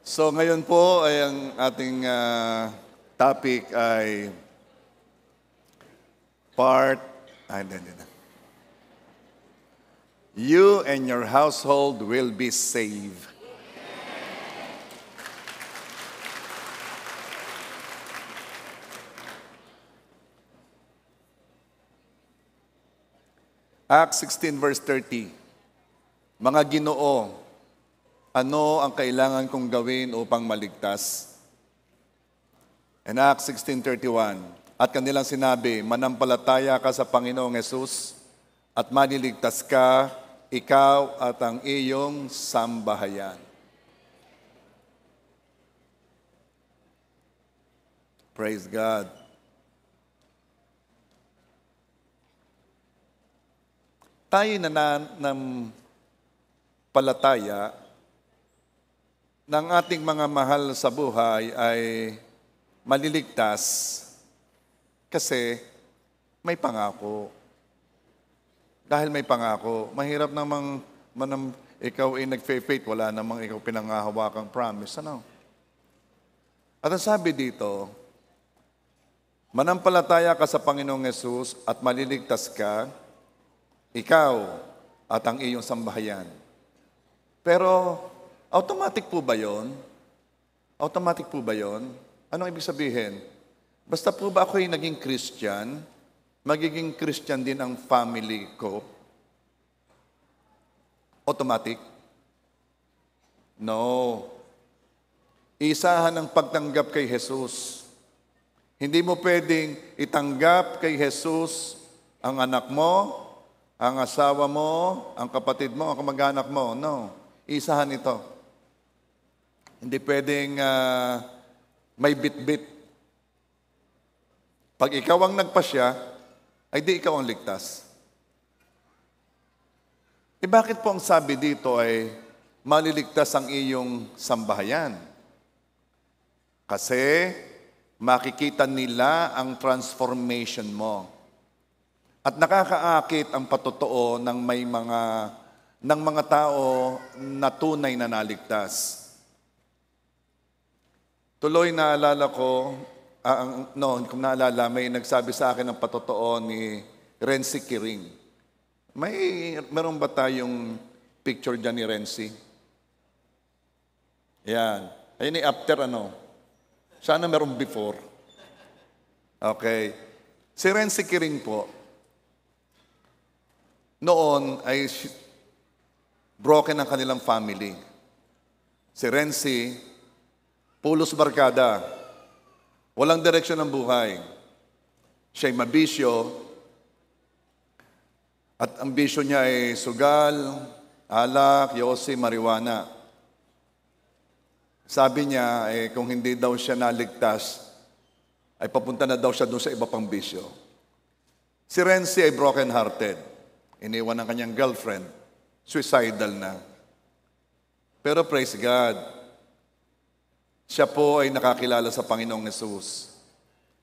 So ngayon po ay ang ating topic ay part, hindi. You and your household will be saved. Acts 16 verse 30. Mga Ginoo, ano ang kailangan kong gawin upang maligtas? And Acts 16:31. At kanilang sinabi, manampalataya ka sa Panginoong Hesus at maliligtas ka, ikaw at ang iyong sambahayan. Praise God. Tayo ng palataya ng ating mga mahal sa buhay ay maliligtas kasi may pangako. Dahil may pangako, mahirap namang ikaw ay nag-faith, wala namang ikaw pinangahawakang promise. Ano? At ang sabi dito, manampalataya ka sa Panginoong Hesus at maliligtas ka, ikaw at ang iyong sambahayan. Pero, automatic po ba yun? Automatic po ba yun? Anong ibig sabihin? Basta po ba ako'y naging Christian, magiging Christian din ang family ko? Automatic? No. Isahan ang pagtanggap kay Jesus. Hindi mo pwedeng itanggap kay Jesus ang anak mo, ang asawa mo, ang kapatid mo, ang kamag-anak mo. No. Isahan ito. Hindi pwedeng may bit-bit. Pag ikaw ang nagpasya, ay di ikaw ang ligtas. Bakit po ang sabi dito ay maliligtas ang iyong sambahayan? Kasi makikita nila ang transformation mo. At nakakaakit ang patotoo ng mga tao na tunay na naligtas. Tuloy naalala ko, kung naalala, may nagsabi sa akin ng patotoo ni Renzi Kiring. Meron ba tayong picture dyan ni Renzi? Yan. Ayun after Sana meron before. Okay. Si Renzi Kiring po, noon ay broken ang kanilang family. Si Renzi, pulos barkada, walang direksyon ng buhay. Siya'y mabisyo, at ang bisyo niya ay sugal, alak, yosi, marijuana. Sabi niya, kung hindi daw siya naligtas, ay papunta na daw siya doon sa iba pang bisyo. Si Renzi ay broken-hearted. Iniwan ng kanyang girlfriend. Suicidal na. Pero praise God, siya po ay nakakilala sa Panginoong Hesus.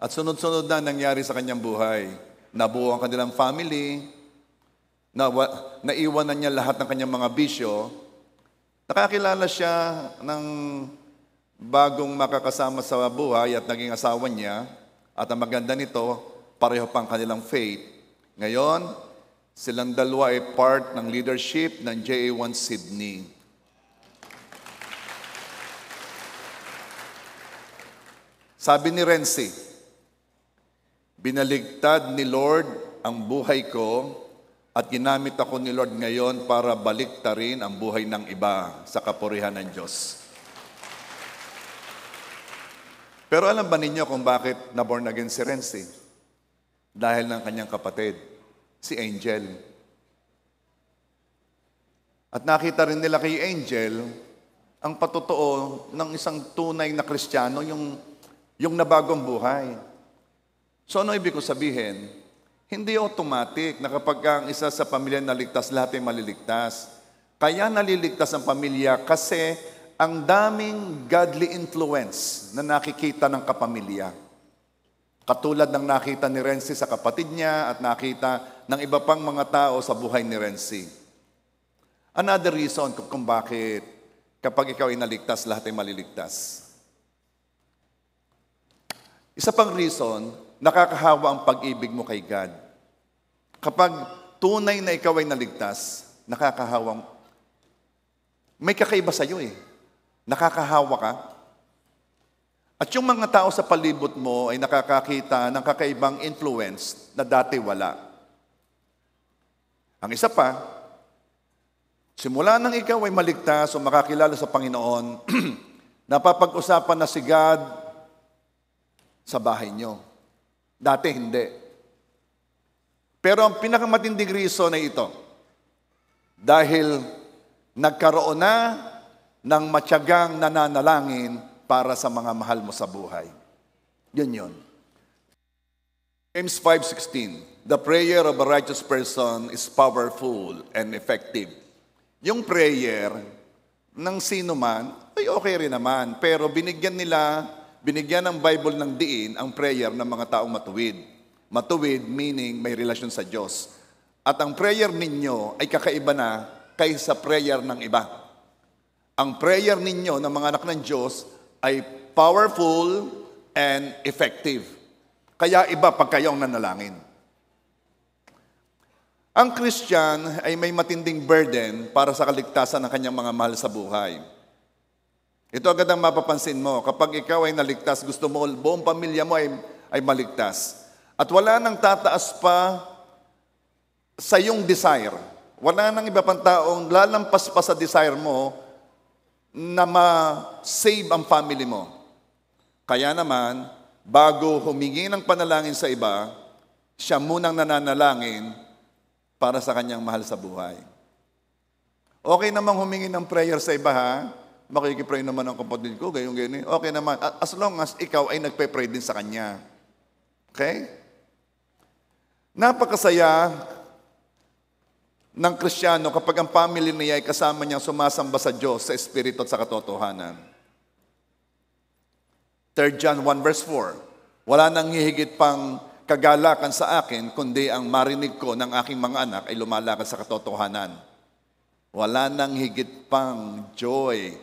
At sunod-sunod na nangyari sa kanyang buhay. Nabuo ang kanilang family, naiwan na niya lahat ng kanyang mga bisyo. Nakakilala siya ng bagong makakasama sa buhay at naging asawa niya. At ang maganda nito, pareho pang kanilang faith. Ngayon, silang dalawa ay part ng leadership ng JA1 Sydney. Sabi ni Renzi, binaligtad ni Lord ang buhay ko at ginamit ako ni Lord ngayon para baliktarin ang buhay ng iba sa kapurihan ng Diyos. Pero alam ba ninyo kung bakit na-born again si Renzi? Dahil ng kanyang kapatid, si Angel. At nakita rin nila kay Angel ang patotoo ng isang tunay na Kristiyano, yung nabagong buhay. So ano ibig ko sabihin? Hindi automatic na kapag ang isa sa pamilya naligtas, lahat ay maliligtas. Kaya naliligtas ang pamilya kasi ang daming godly influence na nakikita ng kapamilya. Katulad ng nakita ni Renzi sa kapatid niya at nakita ng iba pang mga tao sa buhay ni Renzi. Another reason kung bakit Kapag ikaw ay naligtas, lahat ay maliligtas. Isa pang reason, nakakahawa ang pag-ibig mo kay God. Kapag tunay na ikaw ay naligtas, nakakahawang, may kakaiba sa iyo eh. Nakakahawa ka. At yung mga tao sa palibot mo ay nakakakita ng kakaibang influence na dati wala. Ang isa pa, simula nang ikaw ay maligtas o makakilala sa Panginoon, napapag-usapan na si God sa bahay nyo. Dati hindi. Pero ang pinakamatinding reason ay ito. Dahil nagkaroon na ng matyagang nananalangin para sa mga mahal mo sa buhay. Yun. James 5:16, the prayer of a righteous person is powerful and effective. Yung prayer ng sino man, ay okay rin naman. Pero binigyan ng Bible ng diin ang prayer ng mga taong matuwid. Matuwid meaning may relasyon sa Diyos. At ang prayer ninyo ay kakaiba na kaysa prayer ng iba. Ang prayer ninyo ng mga anak ng Diyos ay powerful and effective. Kaya iba pag kayo ang nanalangin. Ang Christian ay may matinding burden para sa kaligtasan ng kanyang mga mahal sa buhay. Ito agad ang mapapansin mo. Kapag ikaw ay naligtas, gusto mo, buong pamilya mo ay maligtas. At wala nang tataas pa sa iyong desire. Wala nang iba pang taong lalampas pa sa desire mo na ma-save ang family mo. Kaya naman, bago humingi ng panalangin sa iba, siya munang nananalangin para sa kanyang mahal sa buhay. Okay namang humingi ng prayer sa iba, ha? Makikipray naman ang kapatid ko, gayon. Okay naman, as long as ikaw ay nagpe-pray din sa kanya. Okay? Napakasaya ng Kristiyano kapag ang family niya ay kasama niyang sumasamba sa Diyos, sa Espiritu at sa katotohanan. 3 John 1 verse 4, wala nang hihigit pang kagalakan sa akin, kundi ang marinig ko ng aking mga anak ay lumalakad sa katotohanan. Wala nang higit pang joy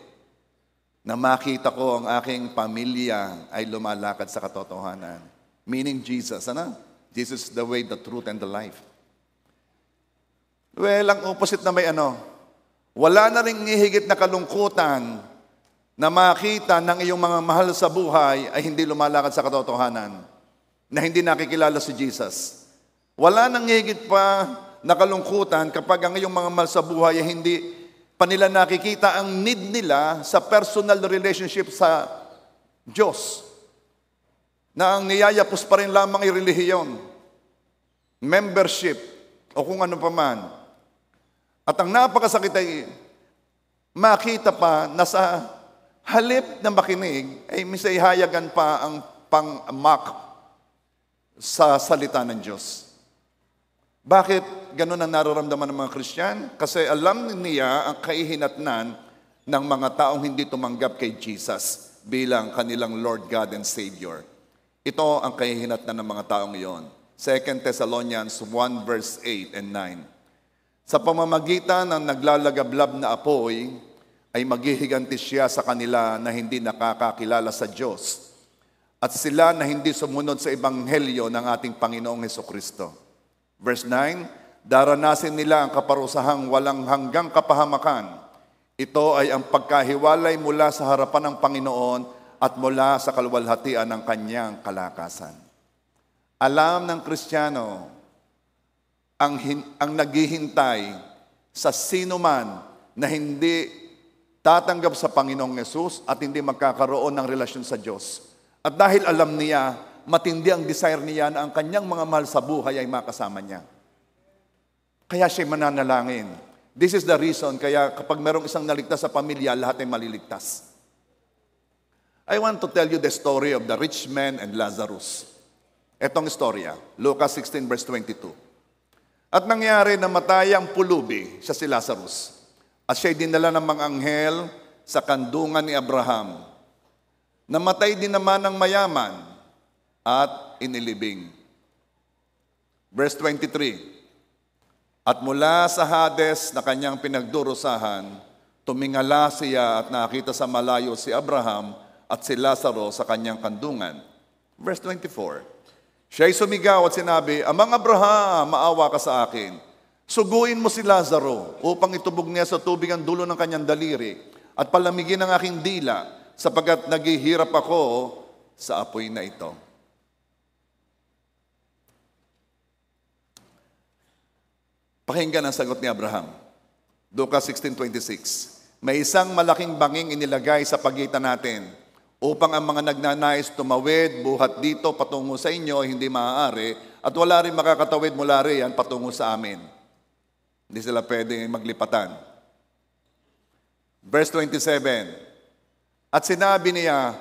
na makita ko ang aking pamilya ay lumalakad sa katotohanan. Meaning Jesus, Jesus is the way, the truth, and the life. Well, ang opposite na may wala na rin higit na kalungkutan na makita ng iyong mga mahal sa buhay ay hindi lumalakad sa katotohanan, na hindi nakikilala si Jesus. Wala nang higit pa na kalungkutan kapag ang iyong mga mahal sa buhay ay hindi pa nila nakikita ang need nila sa personal relationship sa Diyos, na ang niyayapos pa rin lamang ay relihiyon, membership, o kung ano pa man. At ang napakasakit ay makita pa na sa halip na makinig, ay misayhayagan pa ang pang-mock sa salita ng Diyos. Bakit ganun ang nararamdaman ng mga Christian? Kasi alam niya ang kahihinatnan ng mga taong hindi tumanggap kay Jesus bilang kanilang Lord God and Savior. Ito ang kahihinatnan ng mga taong iyon. 2 Thessalonians 1 verse 8 and 9. Sa pamamagitan ng naglalagablab na apoy, ay maghihiganti siya sa kanila na hindi nakakakilala sa Diyos at sila na hindi sumunod sa ebanghelyo ng ating Panginoong Hesukristo. Verse 9, daranasin nila ang kaparusahang walang hanggang kapahamakan. Ito ay ang pagkahiwalay mula sa harapan ng Panginoon at mula sa kaluwalhatian ng kanyang kalakasan. Alam ng Kristiyano ang naghihintay sa sino man na hindi tatanggap sa Panginoong Yesus at hindi magkakaroon ng relasyon sa Diyos. At dahil alam niya, matindi ang desire niya na ang kanyang mga mahal sa buhay ay makasama niya. Kaya siya mananalangin. This is the reason kaya kapag merong isang naligtas sa pamilya, lahat ay maliligtas. I want to tell you the story of the rich man and Lazarus. Etong istorya, Lucas 16 verse 22. At nangyari na matay ang pulubi, siya si Lazarus. At siya'y dinala ng mga anghel sa kandungan ni Abraham. Namatay din naman ang mayaman at inilibing. Verse 23. At mula sa Hades na kanyang pinagdurusahan, Tumingala siya at nakita sa malayo si Abraham at si Lazaro sa kanyang kandungan. Verse 24. Siya'y sumigaw at sinabi, Amang Abraham, maawa ka sa akin. Suguin mo si Lazaro upang itubog niya sa tubig ang dulo ng kanyang daliri at palamigin ang aking dila sapagkat naghihirap ako sa apoy na ito. Pakinggan ang sagot ni Abraham. Lucas 16:26. May isang malaking banging inilagay sa pagitan natin upang ang mga nagnanais tumawid buhat dito patungo sa inyo hindi maaari at wala rin makakatawid mula riyan patungo sa amin. Hindi sila pwede maglipatan. Verse 27. At sinabi niya,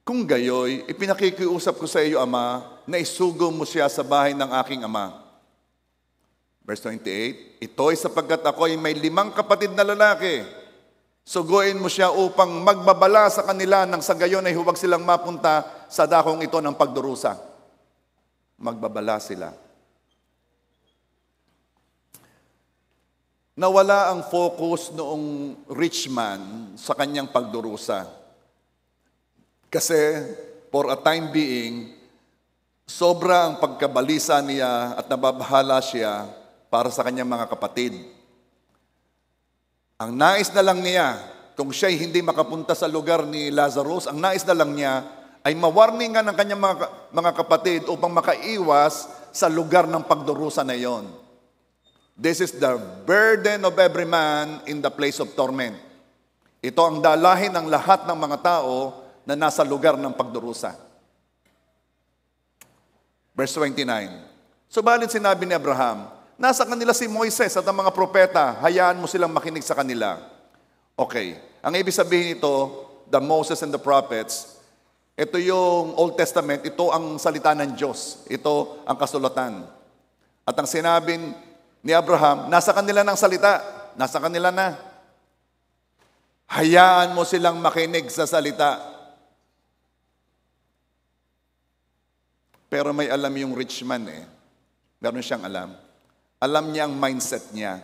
kung gayoy, ipinakikiusap ko sa iyo, Ama, na isugo mo siya sa bahay ng aking ama. Verse 28. Ito'y sapagkat ako'y may 5 kapatid na lalaki. Suguin mo siya upang magbabala sa kanila nang sa gayon ay huwag silang mapunta sa dakong ito ng pagdurusa. Magbabala sila. Nawala ang focus noong rich man sa kanyang pagdurusa. Kasi for a time being, sobra ang pagkabalisa niya at nababahala siya para sa kanyang mga kapatid. Ang nais na lang niya, kung siya'y hindi makapunta sa lugar ni Lazarus, ang nais na lang niya ay mawarningan ng kanyang mga kapatid upang makaiwas sa lugar ng pagdurusa na iyon. This is the burden of every man in the place of torment. Ito ang dalahin ng lahat ng mga tao na nasa lugar ng pagdurusa. Verse 29. Subalit sinabi ni Abraham, nasa kanila si Moises at ang mga propeta, hayaan mo silang makinig sa kanila. Okay, ang ibig sabihin ito, the Moses and the prophets, ito yung Old Testament, ito ang salita ng Diyos, ito ang kasulatan. At ang sinabi ni Abraham, nasa kanila ng salita, nasa kanila na. Hayaan mo silang makinig sa salita. Pero may alam yung rich man Meron siyang alam. Alam niya ang mindset niya.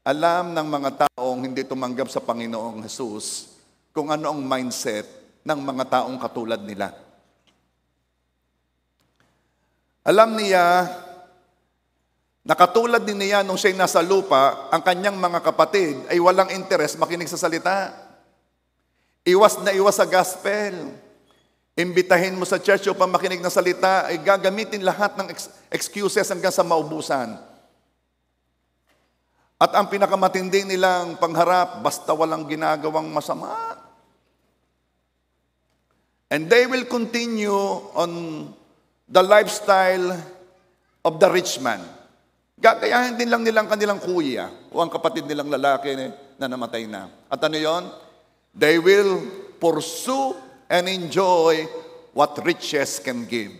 Alam ng mga taong hindi tumanggap sa Panginoong Jesus kung ano ang mindset ng mga taong katulad nila. Alam niya na katulad din niya nung siya'y nasa lupa, ang kanyang mga kapatid ay walang interes makinig sa salita. Iwas na iwas sa gospel. Imbitahin mo sa church upang makinig ng salita, ay gagamitin lahat ng excuses hanggang sa maubusan. At ang pinakamatindi nilang pangharap, basta walang ginagawang masama. And they will continue on the lifestyle of the rich man. Gagayahin din lang nilang kanilang kuya o ang kapatid nilang lalaki na namatay na. At ano yon? They will pursue and enjoy what riches can give.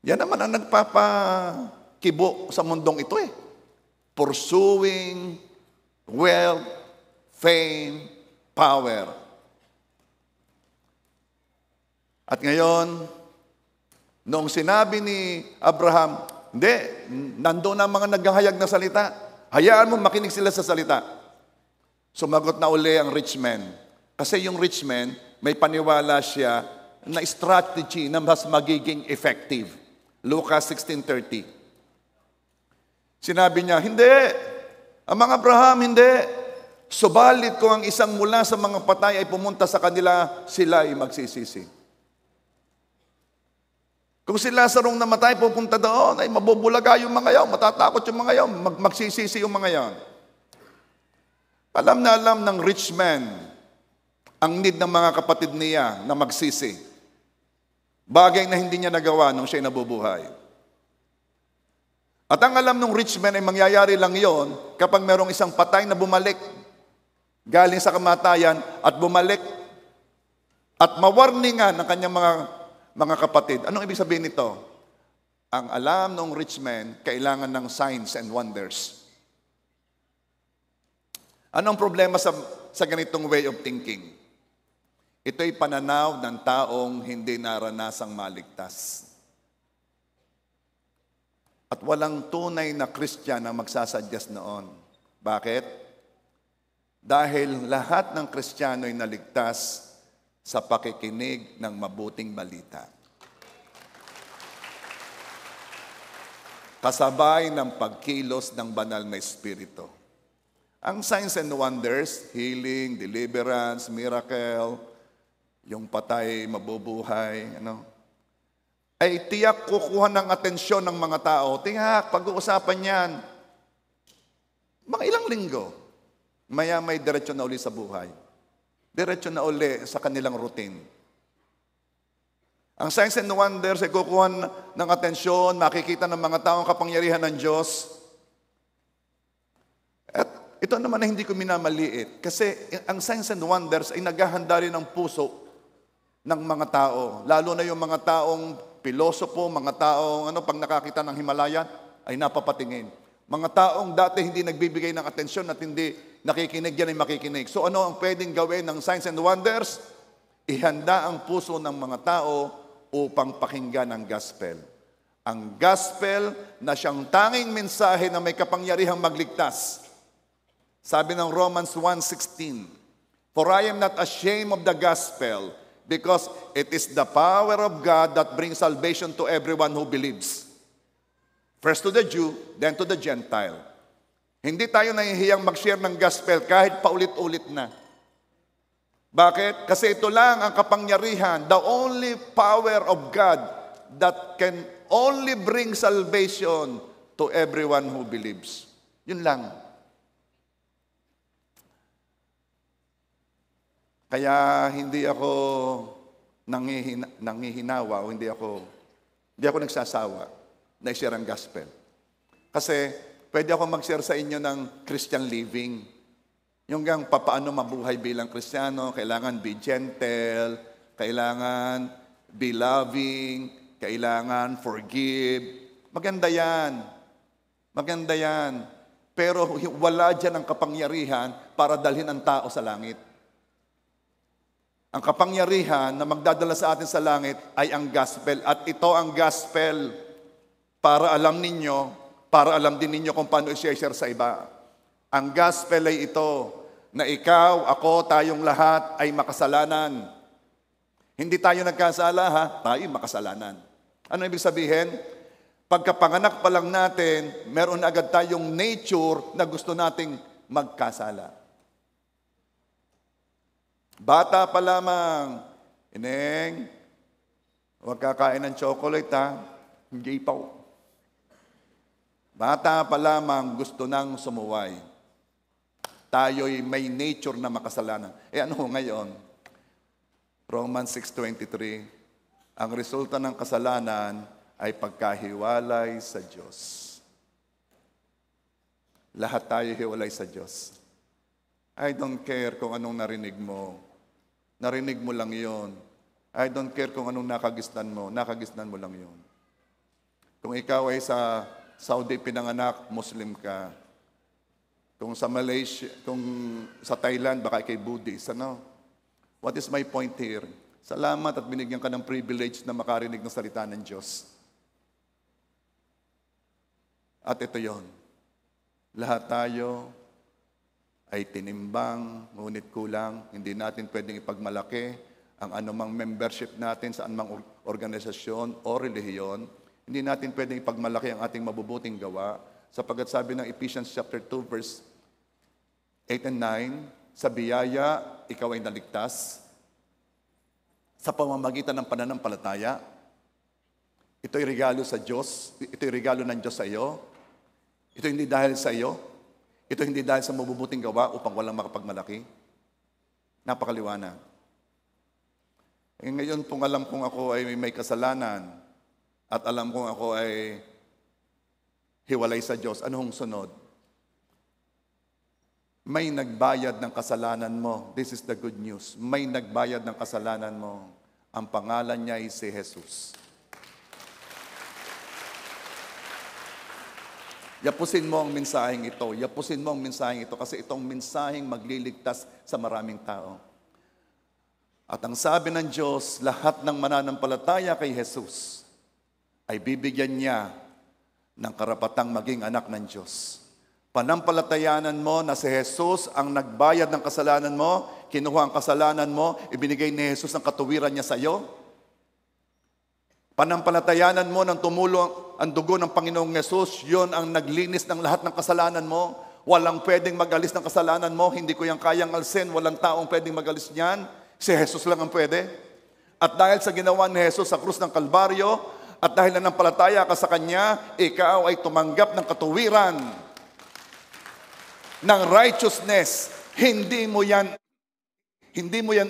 Yan naman ang nagpapakibo sa mundong ito Pursuing wealth, fame, power. At ngayon, noong sinabi ni Abraham, hindi, nandoon na mga naghahayag na salita. Hayaan mo makinig sila sa salita. Sumagot na uli ang rich man. Kasi yung rich man, may paniwala siya na strategy na mas magiging effective. Lucas 16:30. Sinabi niya, hindi. Ang mga Abraham, hindi. Subalit kung ang isang mula sa mga patay ay pumunta sa kanila, sila ay magsisisi. Kung si Lazarong namatay, pupunta doon, ay mabubulaga yung mga yaw, matatakot yung mga yaw, magsisisi yung mga yaw. Alam na alam ng rich man ang need ng mga kapatid niya na magsisi. Bagay na hindi niya nagawa nung siya'y nabubuhay. At ang alam ng rich man ay mangyayari lang yon kapag merong isang patay na bumalik galing sa kamatayan at bumalik at mawarningan ng kanyang mga kapatid. Anong ibig sabihin nito? Ang alam ng rich man, kailangan ng signs and wonders. Anong problema sa ganitong way of thinking? Ito'y pananaw ng taong hindi naranasang maligtas. At walang tunay na Christian ang magsasuggest noon. Bakit? Dahil lahat ng Kristiyano ay naligtas sa pakikinig ng mabuting balita. Kasabay ng pagkilos ng banal na Espiritu. Ang signs and wonders, healing, deliverance, miracle, yung patay, mabubuhay, ay tiyak kukuha ng atensyon ng mga tao. Tiyak, pag-uusapan yan. Mga ilang linggo, maya may diretsyo na uli sa buhay. Diretsyo na uli sa kanilang routine. Ang signs and wonders ay kukuha ng atensyon, makikita ng mga tao ang kapangyarihan ng Diyos. At ito naman ay hindi ko minamaliit. Kasi ang signs and wonders ay naghahanda rin ng puso ng mga tao. Lalo na yung mga taong pilosopo, mga taong pag nakakita ng Himalayan, ay napapatingin. Mga taong dati hindi nagbibigay ng atensyon at hindi nakikinig, yan ay makikinig. So ano ang pwedeng gawin ng signs and wonders? Ihanda ang puso ng mga tao upang pakinggan ang gospel. Ang gospel na siyang tanging mensahe na may kapangyarihang magligtas. Sabi ng Romans 1:16, "For I am not ashamed of the gospel, because it is the power of God that brings salvation to everyone who believes." First to the Jew, then to the Gentile. Hindi tayo nahihiyang mag-share ng gospel kahit paulit-ulit na. Bakit? Kasi ito lang ang kapangyarihan, the only power of God that can only bring salvation to everyone who believes. Yun lang. Kaya hindi ako nangihinawa o hindi ako nagsasawa na i-share ang gospel. Kasi pwede ako mag-share sa inyo ng Christian living. Yung papaano mabuhay bilang Kristiyano, kailangan be gentle, kailangan be loving, kailangan forgive. Maganda yan. Maganda yan. Pero wala dyan ang kapangyarihan para dalhin ang tao sa langit. Ang kapangyarihan na magdadala sa atin sa langit ay ang gospel. At ito ang gospel para alam din ninyo kung paano i-share sa iba. Ang gospel ay ito, na ikaw, ako, tayong lahat ay makasalanan. Hindi tayo nagkasala, tayo makasalanan. Ano ibig sabihin? Pagkapanganak pa lang natin, meron agad tayong nature na gusto nating magkasala. Bata pa lamang, Ineng, huwag kakain ng chocolate hindi pa. Bata pa lamang, gusto nang sumuway. Tayo'y may nature na makasalanan. Ano ngayon? Romans 6:23, ang resulta ng kasalanan ay pagkahiwalay sa Diyos. Lahat tayo hiwalay sa Diyos. I don't care kung anong narinig mo. Narinig mo lang yon. I don't care kung anong nakagisnan mo lang yon. Kung ikaw ay sa Saudi pinanganak, Muslim ka. Kung sa Malaysia, kung sa Thailand, baka kay Buddhist. What is my point here? Salamat at binigyan ka ng privilege na makarinig ng salita ng Diyos. At ito yon. Lahat tayo ay tinimbang, ngunit kulang. Hindi natin pwedeng ipagmalaki ang anumang membership natin sa anumang organisasyon o relihiyon. Hindi natin pwedeng ipagmalaki ang ating mabubuting gawa. Sapagkat sabi ng Ephesians chapter 2, verse 8 and 9, sa biyaya, ikaw ay naligtas. Sa pamamagitan ng pananampalataya, ito'y regalo sa Diyos. Ito'y regalo ng Diyos sa iyo. Ito hindi dahil sa iyo. Ito hindi dahil sa mabubuting gawa upang walang makapagmalaki. Napakaliwanag. Ngayon kung alam kong ako ay may kasalanan at alam kong ako ay hiwalay sa Diyos, anong sunod? May nagbayad ng kasalanan mo. This is the good news. May nagbayad ng kasalanan mo. Ang pangalan niya ay si Jesus. Yapusin mo ang mensaheng ito. Yapusin mo ang mensaheng ito kasi itong mensaheng magliligtas sa maraming tao. At ang sabi ng Diyos, lahat ng mananampalataya kay Jesus ay bibigyan niya ng karapatang maging anak ng Diyos. Panampalatayanan mo na si Jesus ang nagbayad ng kasalanan mo, kinuha ang kasalanan mo, ibinigay ni Jesus ang katuwiran niya sa iyo. Panampalatayanan mo nang tumulo ang dugo ng Panginoong Jesus, yon ang naglinis ng lahat ng kasalanan mo. Walang pwedeng mag-alis ng kasalanan mo, hindi ko yan kayang alsin, walang taong pwedeng mag-alis niyan. Si Jesus lang ang pwede. At dahil sa ginawa ni Jesus sa krus ng Kalbaryo, at dahil nanampalataya ka sa Kanya, ikaw ay tumanggap ng katuwiran, ng righteousness. Hindi mo yan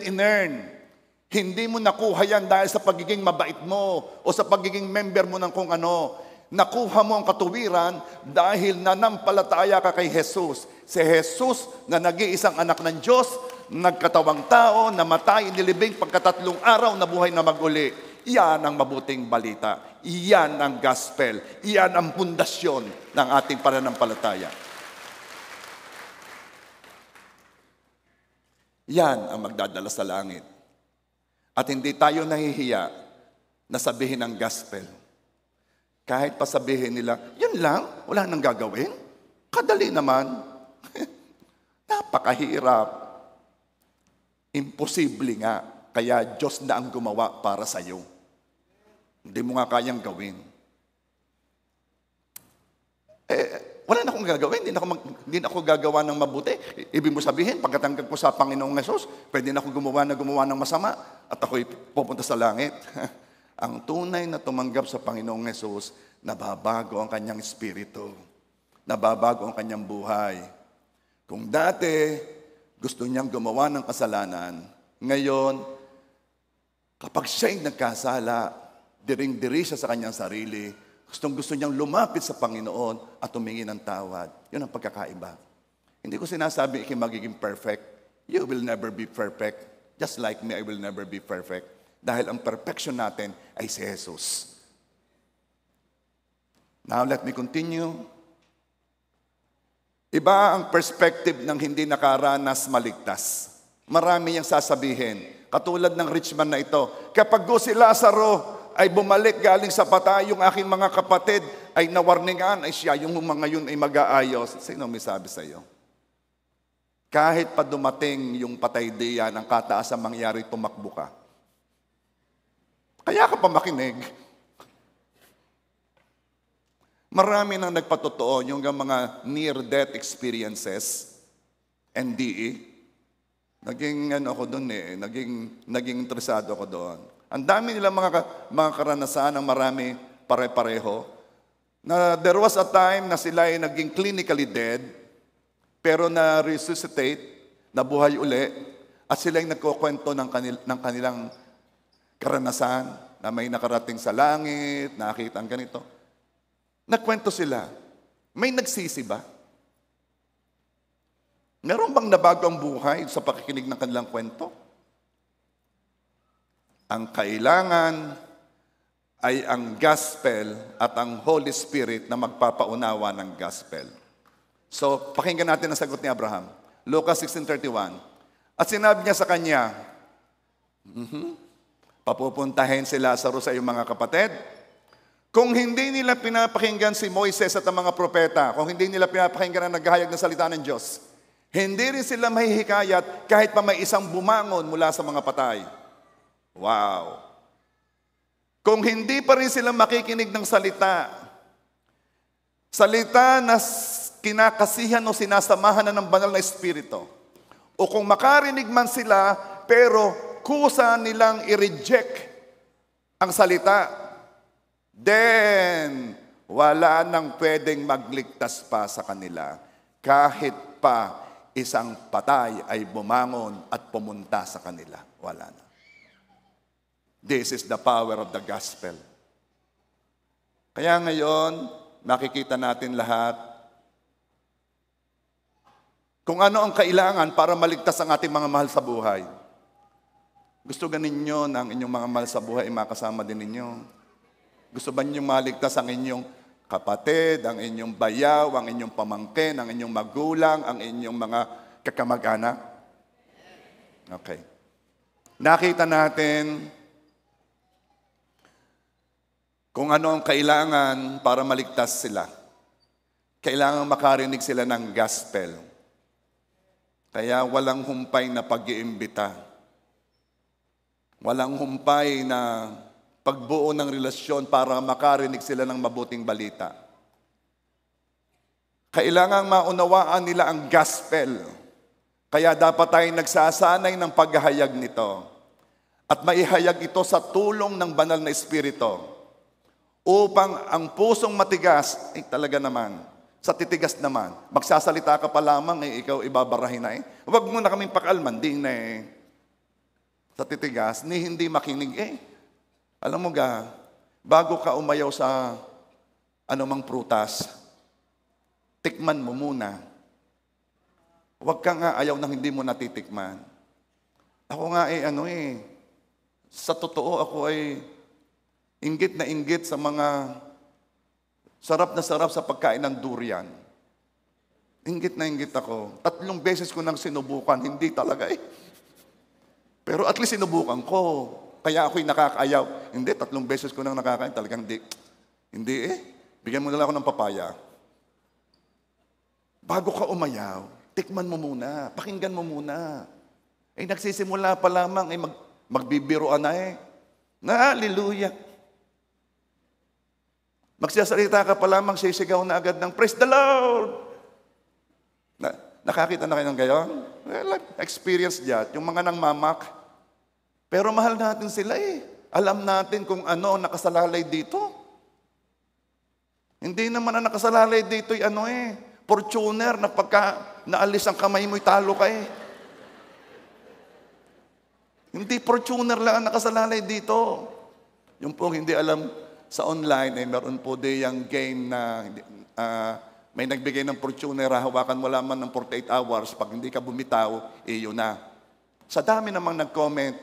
in-earn. Hindi mo nakuha yan dahil sa pagiging mabait mo o sa pagiging member mo ng kung ano. Nakuha mo ang katuwiran dahil nanampalataya ka kay Jesus. Si Jesus na nag-iisang anak ng Diyos, nagkatawang tao, namatay, inilibing, pagkatatlong araw, nabuhay na mag-uli. Iyan ang mabuting balita. Iyan ang gospel. Iyan ang pundasyon ng ating pananampalataya. Yan ang magdadala sa langit. At hindi tayo nahihiya na sabihin ang gospel. Kahit pa sabihin nila, yun lang, wala nang gagawin. Kadali naman. Napakahirap. Imposible nga. Kaya Diyos na ang gumawa para sa iyo. Hindi mo nga kayang gawin. Wala na akong gagawin, hindi na ako gagawa ng mabuti. Ibig mo sabihin, pagkatanggap ko sa Panginoong Jesus, pwede na ako gumawa ng masama at ako'y pupunta sa langit. Ang tunay na tumanggap sa Panginoong Jesus, nababago ang kanyang espiritu. Nababago ang kanyang buhay. Kung dati, gusto niyang gumawa ng kasalanan, ngayon, kapag siya'y nagkasala, diring-diri siya sa kanyang sarili, gusto niyang lumapit sa Panginoon at humingi ng tawad. Yun ang pagkakaiba. Hindi ko sinasabi ikay magiging perfect. You will never be perfect. Just like me, I will never be perfect. Dahil ang perfection natin ay si Jesus. Now, let me continue. Iba ang perspective ng hindi nakaranas maligtas. Marami niyang sasabihin. Katulad ng rich man na ito. Kapag si Lazaro ay bumalik galing sa patay, yung aking mga kapatid ay nawarningan, ay siya, yung mga yun ay mag-aayos. Sino may sabi sa iyo? Kahit pa dumating yung patay diyan, ang kataas ang mangyari, tumakbo ka. Kaya ka pa makinig. Marami nang nagpatotoo yung mga near-death experiences, NDE. Naging interesado ako doon. Ang dami nilang mga karanasan ng marami pare-pareho. Na there was a time na sila ay naging clinically dead, pero na-resuscitate, nabuhay uli, at sila ay nagkukwento ng kanilang karanasan, na may nakarating sa langit, nakita ang ganito. Nagkwento sila. May nagsisi ba? Meron bang nabago ang buhay sa pakikinig ng kanilang kwento? Ang kailangan ay ang gospel at ang Holy Spirit na magpapaunawa ng gospel. So, pakinggan natin ang sagot ni Abraham. Lucas 16:31. At sinabi niya sa kanya, papupuntahin si Lazaro sa iyong mga kapatid. Kung hindi nila pinapakinggan si Moises at ang mga propeta, kung hindi nila pinapakinggan ang naghahayag na salita ng Diyos, hindi rin sila mahihikayat kahit pa may isang bumangon mula sa mga patay. Wow! Kung hindi pa rin sila makikinig ng salita na kinakasihan o sinasamahan na ng banal na espiritu, o kung makarinig man sila, pero kusa nilang i-reject ang salita, then wala nang pwedeng magligtas pa sa kanila, kahit pa isang patay ay bumangon at pumunta sa kanila. Wala na. This is the power of the gospel. Kaya ngayon, makikita natin lahat kung ano ang kailangan para maligtas ang ating mga mahal sa buhay. Gusto ba ninyo na ang inyong mga mahal sa buhay ay makasama din ninyo? Gusto ba ninyong maligtas ang inyong kapatid, ang inyong bayaw, ang inyong pamangkin, ang inyong magulang, ang inyong mga kakamag-anak? Okay. Nakita natin kung ano ang kailangan para maligtas sila. Kailangan makarinig sila ng gospel. Kaya walang humpay na pag-iimbita. Walang humpay na pagbuo ng relasyon para makarinig sila ng mabuting balita. Kailangang maunawaan nila ang gospel. Kaya dapat tayong nagsasanay ng paghahayag nito. At maihayag ito sa tulong ng banal na Espiritu. Upang ang pusong matigas, talaga naman, sa titigas naman, magsasalita ka pa lamang, ikaw ibabarahin na Huwag mo na kaming pakalman, din na sa titigas, ni hindi makinig Alam mo bago ka umayaw sa anumang prutas, tikman mo muna. Huwag ka nga ayaw nang hindi mo natitikman. Ako nga sa totoo ako inggit na inggit sa mga sarap na sarap sa pagkain ng durian. Inggit na inggit ako. 3 beses ko nang sinubukan, hindi talaga Pero at least sinubukan ko. Kaya ako'y nakakaayaw. Hindi, 3 beses ko nang nakakain, talagang hindi. Hindi Bigyan mo na lang ako ng papaya. Bago ka umayaw, tikman mo muna, pakinggan mo muna. Nagsisimula pa lamang, magbibiroan na na hallelujah. Magsasalita ka pa lamang, sisigaw na agad ng praise the Lord. Nakakita na kayo ng gayon? Well, experience that. Yung mga nang mamak. Pero mahal natin sila Alam natin kung ano nakasalalay dito. Hindi naman ang nakasalalay dito Fortuner na pagka naalis ang kamay mo'y talo ka Hindi Fortuner lang ang nakasalalay dito. Yung po hindi alam sa online, meron po yung game na may nagbigay ng Fortuner, hawakan mo lamang ng 48 hours. Pag hindi ka bumitaw, yun na. Sa dami namang nag-comment,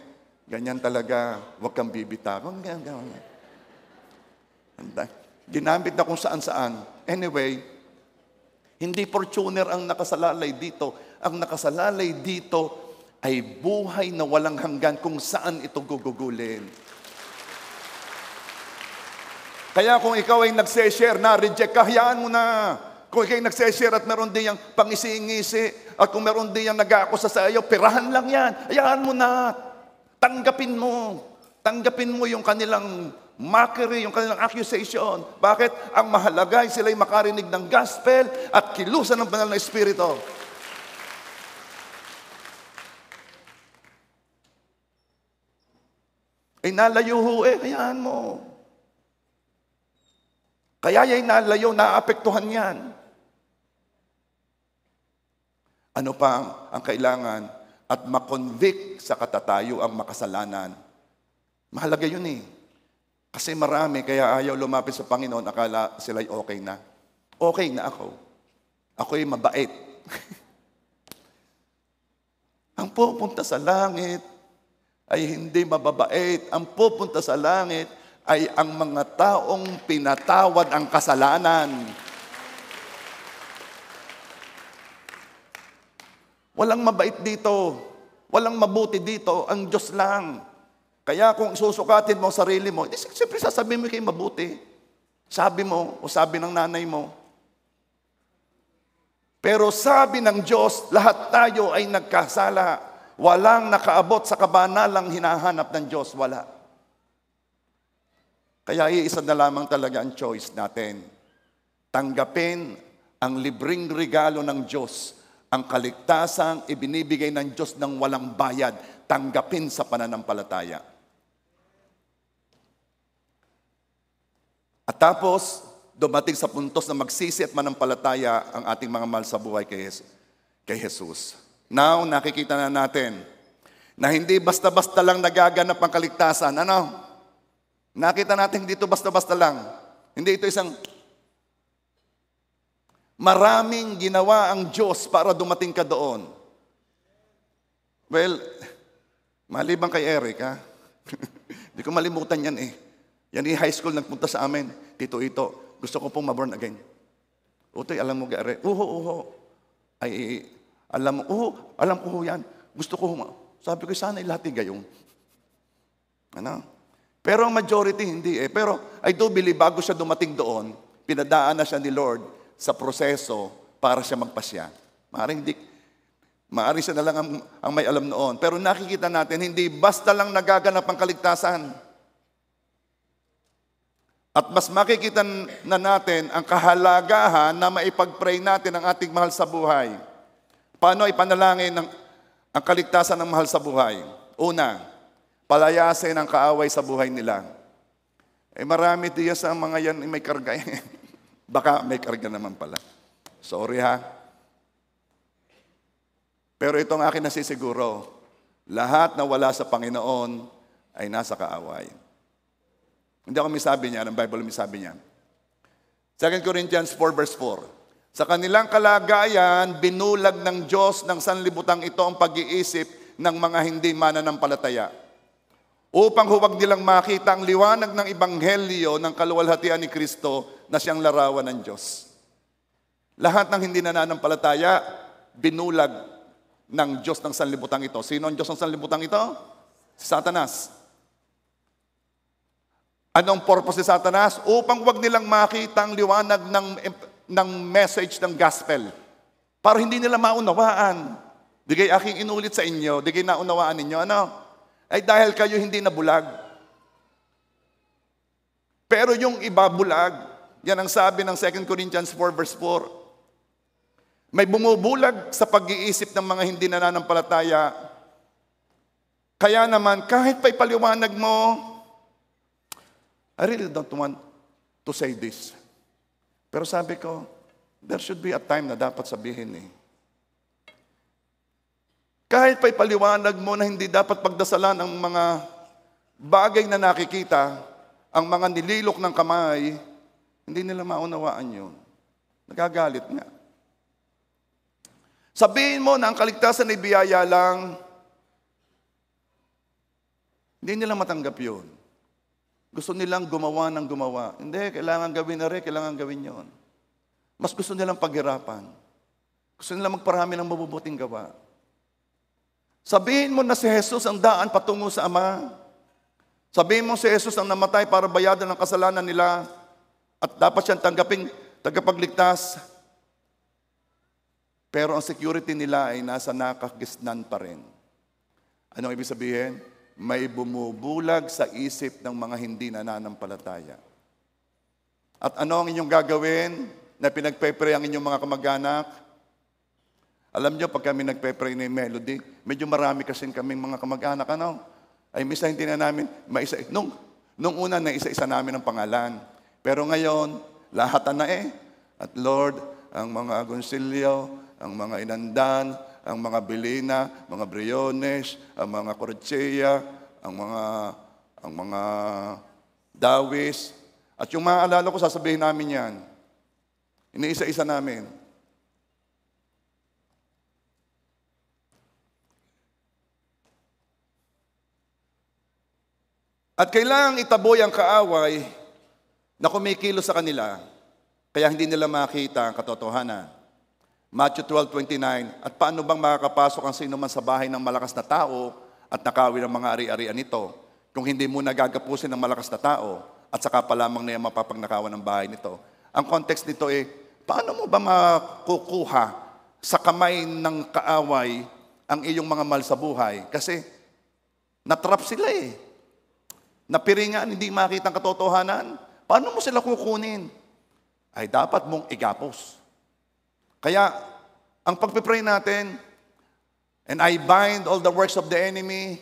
ganyan talaga, huwag kang bibitaw. Ginamit na kung saan-saan. Anyway, hindi Fortuner ang nakasalalay dito. Ang nakasalalay dito ay buhay na walang hanggan kung saan ito gugugulin. Kaya kung ikaw ay nagse-share na, reject ka, hayaan mo na. Kung ikaw ay nagse-share at meron din yung pangisi-ngisi, at kung meron din yung nag-aakusa sa iyo, pirahan lang yan. Hayaan mo na. Tanggapin mo. Tanggapin mo yung kanilang mockery, yung kanilang accusation. Bakit? Ang mahalaga ay sila'y makarinig ng gospel at kilusan ng banal na Espiritu. Nalayo hayaan mo. Kaya yung nalayo, naapektuhan yan. Ano pa ang kailangan? At makonvict sa katatayo ang makasalanan. Mahalaga yun Kasi marami, kaya ayaw lumapit sa Panginoon, akala sila'y okay na. Okay na ako. Ako'y mabait. Ang pupunta sa langit ay hindi mababait. Ang pupunta sa langit ay ang mga taong pinatawad ang kasalanan. Walang mabait dito. Walang mabuti dito. Ang Diyos lang. Kaya kung susukatin mo sarili mo, siyempre sasabihin mo kayo mabuti. Sabi mo, o sabi ng nanay mo. Pero sabi ng Diyos, lahat tayo ay nagkasala. Walang nakaabot sa kabanalang hinahanap ng Diyos. Wala. Kaya iisa na lamang talaga ang choice natin. Tanggapin ang libreng regalo ng Diyos. Ang kaligtasang ibinibigay ng Diyos ng walang bayad. Tanggapin sa pananampalataya. At tapos, dumating sa puntos na magsisi at manampalataya ang ating mga mahal sa buhay kay Jesus. Now, nakikita na natin na hindi basta-basta lang nagaganap ang kaligtasan. Nakita natin dito basta-basta lang. Hindi ito isang maraming ginawa ang Diyos para dumating ka doon. Well, maliban kay Eric, Hindi ko malimutan yan Yan high school nagpunta sa amin. Tito, gusto ko pong ma-born again. Utoy, alam mo, Gare? Ay, alam ko yan. Gusto ko, sabi ko, sana lahat gayong. Pero ang majority, hindi Pero I do believe, bago siya dumating doon, pinadaan na siya ni Lord sa proseso para siya magpasya. Maaring siya na lang ang may alam noon. Pero nakikita natin, hindi basta lang nagaganap ang kaligtasan. At mas makikita na natin ang kahalagahan na maipag-pray natin ang ating mahal sa buhay. Paano ipanalangin ang kaligtasan ng mahal sa buhay? Una, palayasin ang kaaway sa buhay nila. Marami diya sa mga yan may karga. Baka may karga naman pala. Sorry ha. Pero itong akin nasisiguro, lahat na wala sa Panginoon ay nasa kaaway. Hindi ako misabi niya, ang Bible misabi niya. 2 Corinthians 4 verse 4. Sa kanilang kalagayan, binulag ng Diyos ng sanlibutan ito ang pag-iisip ng mga hindi mananampalataya. Upang huwag nilang makita ang liwanag ng Ebanghelyo ng kaluwalhatian ni Kristo na siyang larawan ng Diyos. Lahat ng hindi nananampalataya, binulag ng Diyos ng sanlibutan ito. Sino ang Diyos ng sanlibutan ito? Si Satanas. Anong purpose ni Satanas? Upang huwag nilang makita ang liwanag ng message ng gospel. Para hindi nila maunawaan. Di kayo aking inulit sa inyo, di kayo naunawaan ninyo, ano? Ay dahil kayo hindi nabulag. Pero yung iba bulag, yan ang sabi ng 2 Corinthians 4 verse 4. May bumubulag sa pag-iisip ng mga hindi nananampalataya. Kaya naman, kahit pa ipaliwanag mo, I really don't want to say this. Pero sabi ko, there should be a time na dapat sabihin eh. Kahit pa ipaliwanag mo na hindi dapat pagdasalan ang mga bagay na nakikita, ang mga nililok ng kamay, hindi nila maunawaan yun. Nagagalit nga. Sabihin mo na ang kaligtasan ay biyaya lang, hindi nila matanggap yun. Gusto nilang gumawa ng gumawa. Hindi, kailangan gawin na rin, kailangan gawin yun. Mas gusto nilang paghirapan. Gusto nilang magparami ng mabubuting gawa. Sabihin mo na si Jesus ang daan patungo sa Ama. Sabihin mo si Jesus ang namatay para bayadan ang kasalanan nila at dapat siyang tanggaping tagapagligtas. Pero ang security nila ay nasa nakagisnan pa rin. Anong ibig sabihin? May bumubulag sa isip ng mga hindi nananampalataya. At ano ang inyong gagawin na pinagpe-pray ang inyong mga kamag-anak? Alam nyo, pag kami nagpe-pray ni Melody, medyo marami kasing kaming mga kamag-anak, ano? Ay, misa hindi na namin, nung una na isa-isa namin ang pangalan. Pero ngayon, lahat na eh. At Lord, ang mga Agoncillo, ang mga Inandan, ang mga Belina, mga Briones, ang mga Corchea, ang mga Dawis. At yung mga alala ko, sasabihin namin yan. Iniisa-isa namin. At kailangang itaboy ang kaaway na kumikilos sa kanila, kaya hindi nila makita ang katotohanan. Matthew 12:29, at paano bang makakapasok ang sino man sa bahay ng malakas na tao at nakawin ang mga ari-arian nito, kung hindi mo nagagapusin ng malakas na tao at saka pa lamang niya mapapagnakawan ng bahay nito. Ang context nito paano mo ba makukuha sa kamay ng kaaway ang iyong mga mahal sa buhay? Kasi natrap sila Napiringan, hindi makita ang katotohanan. Paano mo sila kukunin? Ay dapat mong igapos. Kaya, ang pagpipray natin, and I bind all the works of the enemy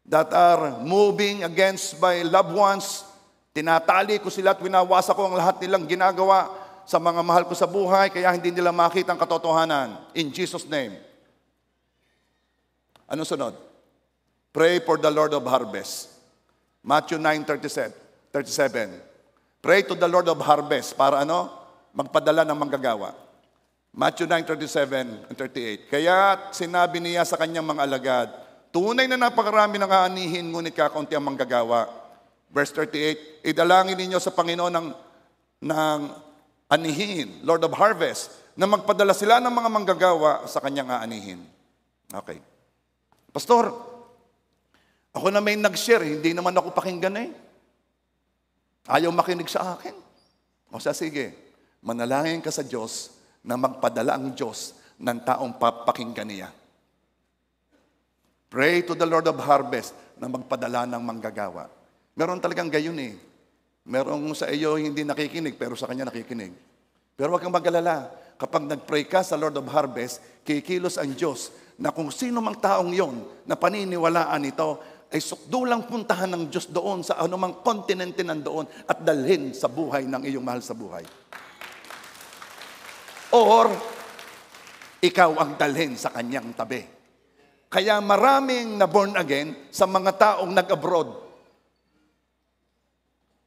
that are moving against my loved ones. Tinatali ko sila at winawasa ko ang lahat nilang ginagawa sa mga mahal ko sa buhay, kaya hindi nila makita ang katotohanan. In Jesus' name. Anong sunod? Pray for the Lord of harvest. Matthew 9:37. Pray to the Lord of harvest para magpadala ng manggagawa. Matthew 9:37 and 38. Kaya sinabi niya sa kanyang mga alagad, tunay na napakarami ng aanihin, ngunit kakaunti ang manggagawa. Verse 38, idalangin ninyo sa Panginoon ng anihin, Lord of harvest, na magpadala sila ng mga manggagawa sa kanyang aanihin. Okay. Pastor, ako na may nag-share, hindi naman ako pakinggan Ayaw makinig sa akin. O sige, Manalangin ka sa Diyos na magpadala ang Diyos ng taong papakinggan niya. Pray to the Lord of Harvest na magpadala ng manggagawa. Meron talagang gayon eh. Merong sa iyo hindi nakikinig, pero sa kanya nakikinig. Pero huwag kang mag-alala. Kapag nag-pray ka sa Lord of Harvest, kikilos ang Diyos na kung sino mang taong yon na paniniwalaan ito, ay sukdulang puntahan ng Diyos doon sa anumang kontinente nandoon at dalhin sa buhay ng iyong mahal sa buhay. Or, ikaw ang dalhin sa kanyang tabi. Kaya maraming na born again sa mga taong nag-abroad.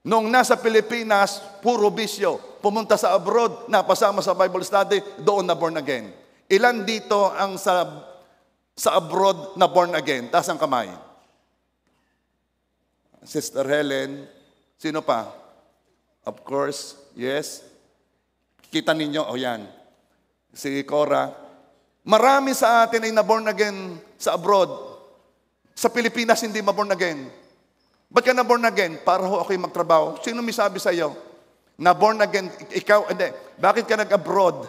Nung nasa Pilipinas, puro bisyo. Pumunta sa abroad, napasama sa Bible study, doon na born again. Ilan dito ang sa abroad na born again? Taas ang kamay. Sister Helen, sino pa? Of course, yes. Kita ninyo, yan. Si Cora. Marami sa atin ay na-born again sa abroad. Sa Pilipinas, hindi ma-born again. Ba't ka na-born again? Para ho ako'y magtrabaho. Sino may sabi sa iyo? Na-born again, ikaw, hindi. Bakit ka nag-abroad?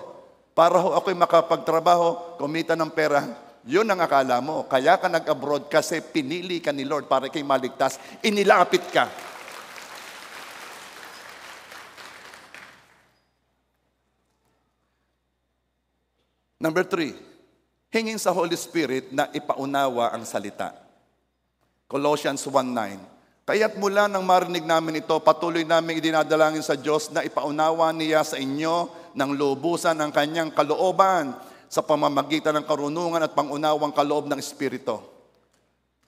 Para ho ako'y makapagtrabaho, kumita ng pera. Yun ang akala mo. Kaya ka nag-abroad kasi pinili ka ni Lord para kay maligtas. Inilapit ka. Number 3, hingin sa Holy Spirit na ipaunawa ang salita. Colossians 1:9. Kaya't mula nang marinig namin ito, patuloy namin idinadalangin sa Diyos na ipaunawa niya sa inyo ng lubusan ang kanyang kalooban sa pamamagitan ng karunungan at pangunawang kaloob ng Espiritu.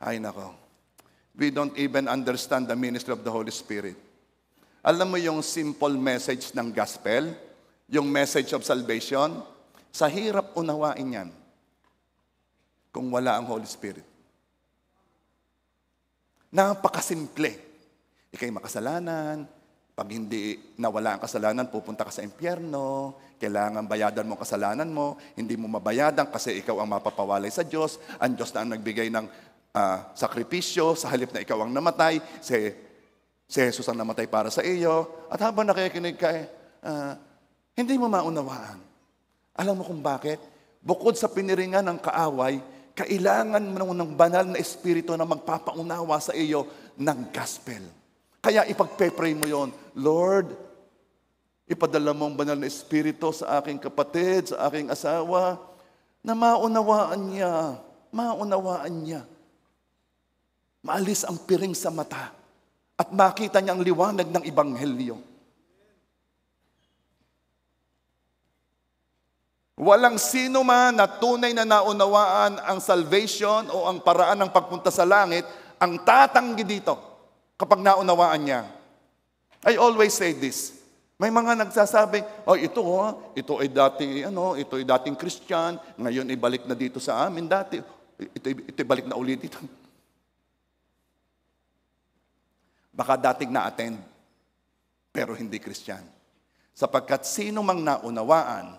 Ay nako, we don't even understand the ministry of the Holy Spirit. Alam mo yung simple message ng gospel, yung message of salvation, sa hirap unawain yan kung wala ang Holy Spirit. Napakasimple. Ika'y makasalanan. Pag hindi nawala ang kasalanan, pupunta ka sa impyerno. Kailangan bayadan mo ang kasalanan mo. Hindi mo mabayadan kasi ikaw ang mapapawalay sa Diyos. Ang Diyos na ang nagbigay ng sakripisyo sa halip na ikaw ang namatay. Si Jesus ang namatay para sa iyo. At habang nakikinig ka, hindi mo maunawaan. Alam mo kung bakit? Bukod sa piniringan ng kaaway, kailangan mo ng banal na espiritu na magpapaunawa sa iyo ng gospel. Kaya ipagpe-pray mo yon, Lord, ipadala mo ang banal na espiritu sa aking kapatid, sa aking asawa, na maunawaan niya. Maalis ang piring sa mata at makita niya ang liwanag ng Ebanghelyo. Walang sino man na tunay na naunawaan ang salvation o ang paraan ng pagpunta sa langit ang tatanggi dito kapag naunawaan niya. I always say this. May mga nagsasabi, ito ay dating Christian, ngayon ibalik na dito sa amin dati. Ito ibalik na ulit dito. Baka dating na-attend, pero hindi Christian. Sapagkat sino mang naunawaan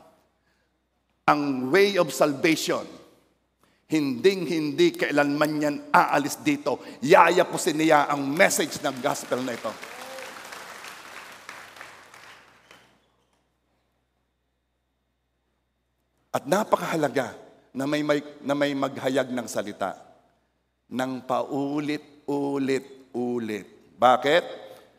ang way of salvation, hindi kailanman yan aalis dito. Yayapusin niya ang message ng gospel na ito. At napakahalaga na may maghayag ng salita ng paulit-ulit-ulit. Bakit?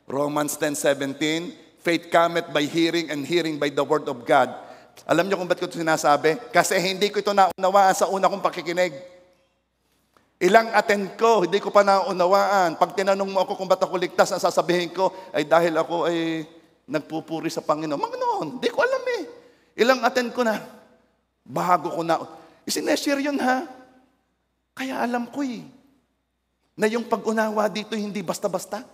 Romans 10:17, faith cometh by hearing and hearing by the word of God. Alam niyo kung ba't ko ito sinasabi? Kasi hindi ko ito naunawaan sa una kong pakikinig. Ilang attend ko, hindi ko pa naunawaan. Pag tinanong mo ako kung ba't ako ligtas, ang sasabihin ko ay dahil ako ay nagpupuri sa Panginoon. Manginoon, hindi ko alam eh. Ilang attend ko na. Bago ko na. Isineshare yun ha. Kaya alam ko eh. Na yung pag-unawa dito hindi basta-basta.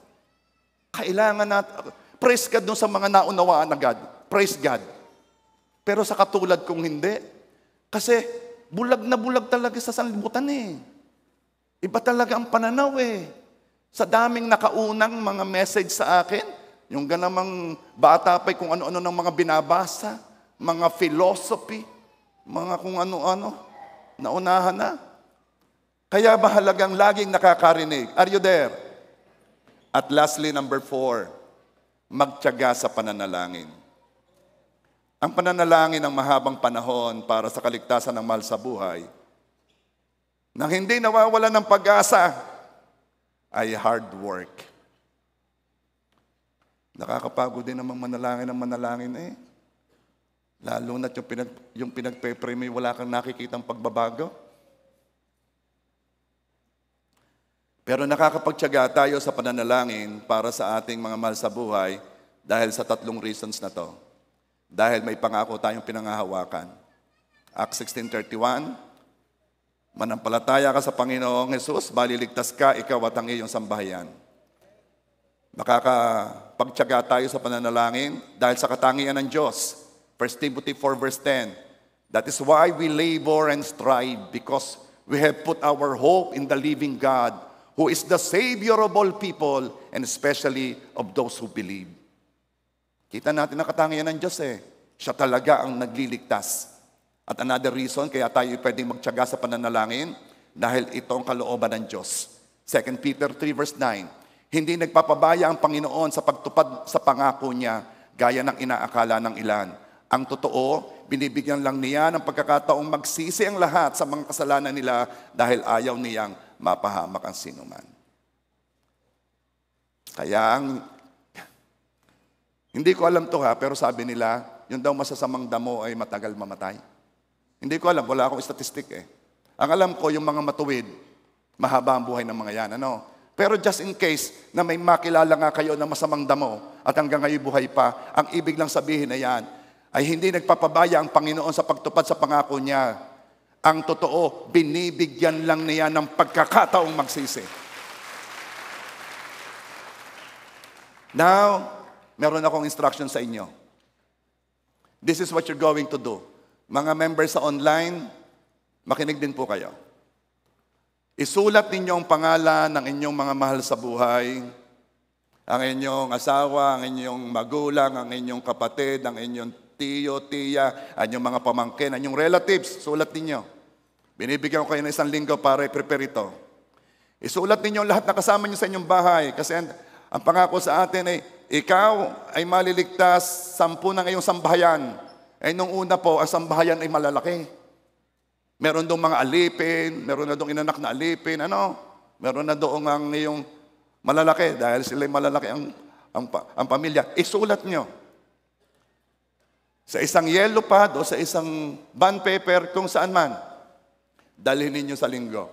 Kailangan natin. Praise God dun sa mga naunawaan na God. Praise God. Pero sa katulad kong hindi. Kasi bulag na bulag talaga sa sanlibutan eh. Iba talaga ang pananaw eh. Sa daming nakaunang mga message sa akin, yung ganamang bata pa'y kung ano-ano ng mga binabasa, mga philosophy, mga kung ano-ano, naunahan na. Kaya mahalagang laging nakakarinig. Are you there? At lastly, number 4, magtiyaga sa pananalangin. Ang pananalangin ng mahabang panahon para sa kaligtasan ng mahal sa buhay, nang hindi nawawalan ng pag-asa, ay hard work. Nakakapagod din namang manalangin ng manalangin eh. Lalo na't yung pinagpe-pray mo, wala kang nakikitang pagbabago. Pero nakakapagtiyaga tayo sa pananalangin para sa ating mga mahal sa buhay dahil sa 3 reasons na to. Dahil may pangako tayong pinangahawakan. Acts 16:31, manampalataya ka sa Panginoong Jesus, maliligtas ka, ikaw at ang iyong sambahayan. Makakapagtiyaga tayo sa pananalangin dahil sa katangian ng Diyos. 1 Timothy 4:10, that is why we labor and strive because we have put our hope in the living God who is the Savior of all people and especially of those who believe. Kita natin ang katangian ng Diyos eh. Siya talaga ang nagliligtas. At another reason, kaya tayo pwedeng magtiyaga sa pananalangin, dahil ito ang kalooban ng Diyos. 2 Peter 3:9, hindi nagpapabaya ang Panginoon sa pagtupad sa pangako niya, gaya ng inaakala ng ilan. Ang totoo, binibigyan lang niya ng pagkakataong magsisi ang lahat sa mga kasalanan nila dahil ayaw niyang mapahamak ang sinuman. Kaya hindi ko alam to pero sabi nila, yung daw masasamang damo ay matagal mamatay. Hindi ko alam, wala akong statistic eh. Ang alam ko, yung mga matuwid, mahaba ang buhay ng mga yan. Pero just in case na may makilala nga kayo na masamang damo at hanggang ngayon buhay pa, ang ibig lang sabihin na yan ay hindi nagpapabaya ang Panginoon sa pagtupad sa pangako niya. Ang totoo, binibigyan lang niya ng pagkakataong magsisi. Now, meron akong instruction sa inyo. This is what you're going to do. Mga members sa online, makinig din po kayo. Isulat ninyo ang pangalan ng inyong mga mahal sa buhay, ang inyong asawa, ang inyong magulang, ang inyong kapatid, ang inyong tiyo, tiya, ang inyong mga pamangkin, ang inyong relatives, sulat ninyo. Binibigyan ko kayo ng 1 linggo para i-prepare ito. Isulat ninyo lahat na kasama nyo sa inyong bahay kasi ang pangako sa atin ay ikaw ay maliligtas 10 ng iyong sambahayan. Nung una po, ang sambahayan ay malalaki. Meron doong mga alipin, meron na doong inanak na alipin, meron na doong ang iyong malalaki dahil sila ay malalaki ang pamilya. Isulat nyo. Sa isang yellow pad o sa isang bond paper, kung saan man, dalhin ninyo sa linggo.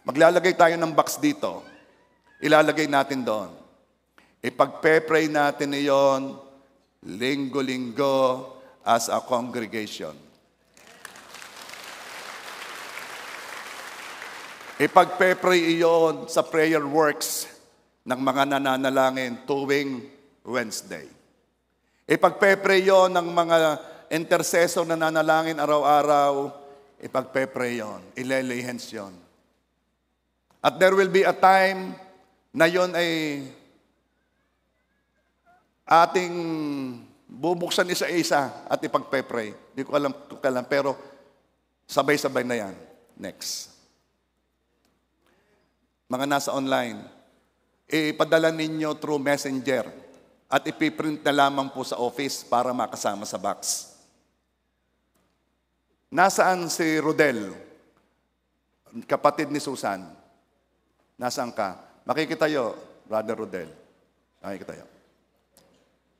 Maglalagay tayo ng box dito. Ilalagay natin doon. Ipagpe-pray natin iyon linggo-linggo as a congregation. Ipagpe-pray iyon sa prayer works ng mga nananalangin tuwing Wednesday. Ipagpe-pray iyon ng mga intercessor na nanalangin araw-araw. Ipagpe-pray iyon. Ilelay hands iyon. At there will be a time na yon ay ating bubuksan isa-isa at ipagpe-pray. Hindi ko alam kung kailan, pero sabay-sabay na yan. Next. Mga nasa online, ipadala ninyo through messenger at ipiprint na lamang po sa office para makasama sa box. Nasaan si Rodel? Kapatid ni Susan. Nasaan ka? Makikitayo, Brother Rodel. Makikitayo.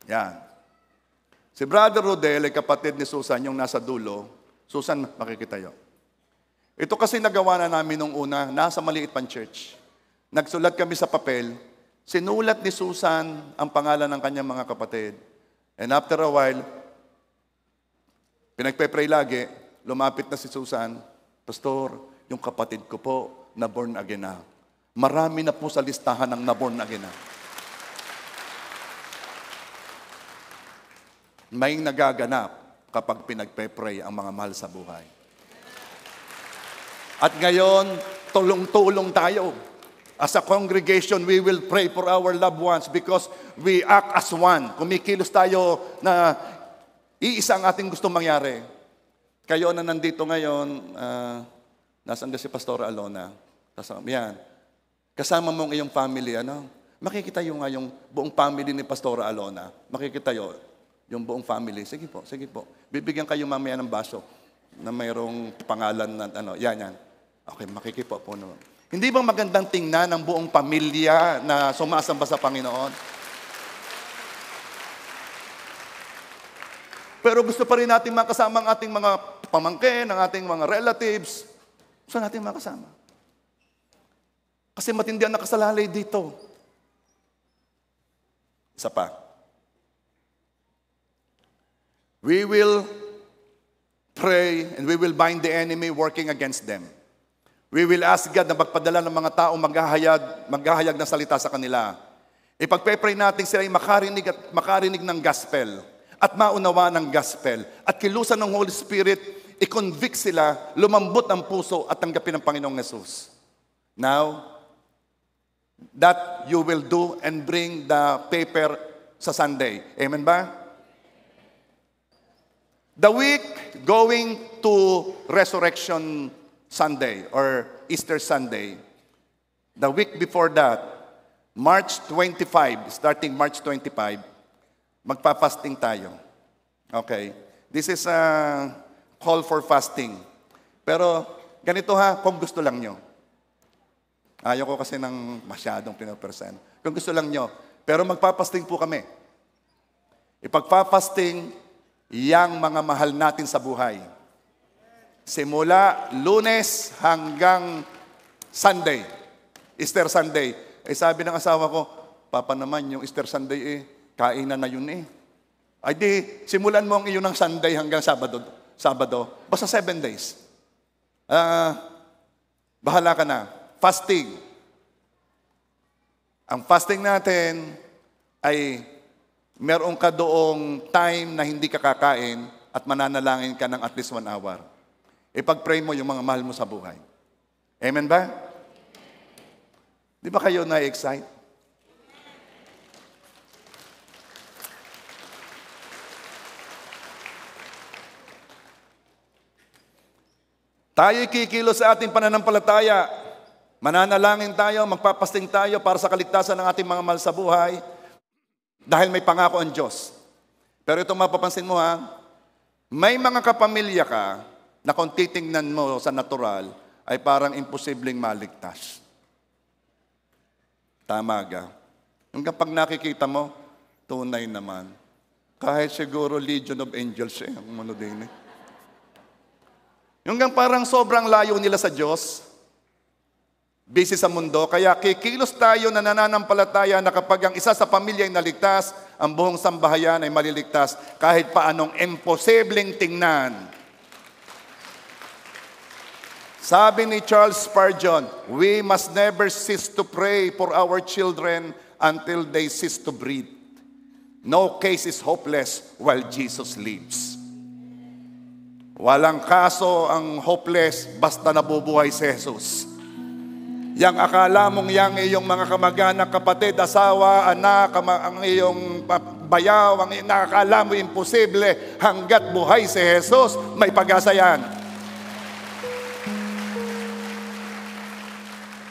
Yan. Si Brother Rodel ay kapatid ni Susan, yung nasa dulo. Susan, makikitayo. Ito kasi nagawa na namin nung una, nasa maliit pang church. Nagsulat kami sa papel, sinulat ni Susan ang pangalan ng kanyang mga kapatid. And after a while, pinagpe-pray lagi, lumapit na si Susan, Pastor, yung kapatid ko po, na born again na. Marami na po sa listahan ng na born again na. May nagaganap kapag pinagpe-pray ang mga mahal sa buhay. At ngayon, tulong-tulong tayo. As a congregation, we will pray for our loved ones because we act as one. Kumikilos tayo na iisa ang ating gusto mangyari. Kayo na nandito ngayon, nasaan si Pastora Alona? Yan. Kasama mo ang iyong family, makikita yung buong family ni Pastora Alona. Makikita yun. Yung buong family. Sige po, sige po. Bibigyan kayo mamaya ng baso na mayroong pangalan na yan. Okay, makikipo po naman. Hindi bang magandang tingnan ng buong pamilya na sumasamba sa Panginoon? Pero gusto pa rin natin makasama ang ating mga pamangkin, ang ating mga relatives. Gusto natin makasama. Kasi matindi ang nakasalalay dito. Isa pa. We will pray and we will bind the enemy working against them. We will ask God na magpadala ng mga tao maghahayag ng salita sa kanila. Ipagpe-pray natin sila ay makarinig ng gospel at maunawa ng gospel at kilusan ng Holy Spirit, i-convict sila, lumambot ang puso at tanggapin ng Panginoong Yesus. Now, that you will do and bring the paper sa Sunday. Amen ba? The week going to Resurrection Sunday or Easter Sunday, the week before that, March 25, starting March 25, magpa-fasting tayo. Okay? This is a call for fasting. Pero ganito ha, kung gusto lang nyo. Ayaw ko kasi ng masyadong pinopersen. Kung gusto lang nyo. Pero magpa-fasting po kami. Ipagpa-fasting yang mga mahal natin sa buhay. Simula Lunes hanggang Sunday. Easter Sunday. Sabi ng asawa ko, Papa naman, yung Easter Sunday kainan na yun Ay di, simulan mo ang iyon ng Sunday hanggang Sabado. Basta 7 days. Bahala ka na. Fasting. Ang fasting natin ay meron ka doong time na hindi ka kakain at mananalangin ka ng at least 1 hour. Ipag-pray mo yung mga mahal mo sa buhay. Amen ba? Di ba kayo na-excite? Tayo'y kikilos sa ating pananampalataya. Mananalangin tayo, magpapasting tayo para sa kaligtasan ng ating mga mahal sa buhay. Dahil may pangako ang Diyos. Pero ito mapapansin mo may mga kapamilya ka na kung titingnan mo sa natural, ay parang imposibleng maligtas. Tama ka. Yung kapag nakikita mo, tunay naman. Kahit siguro Legion of Angels ang din Yung parang sobrang layo nila sa Diyos, busy sa mundo, kaya kikilos tayo na nananampalataya na kapag ang isa sa pamilya ay naligtas, ang buong sambahayan ay maliligtas kahit paanong imposibleng tingnan. Sabi ni Charles Spurgeon, we must never cease to pray for our children until they cease to breathe. No case is hopeless while Jesus lives. Walang kaso ang hopeless basta nabubuhay si Jesus. Yang akala mong yang iyong mga kamag-anak, kapatid, asawa, anak, ang iyong bayaw, ang nakakala mo imposible, hanggat buhay si Jesus, may pag-asa yan.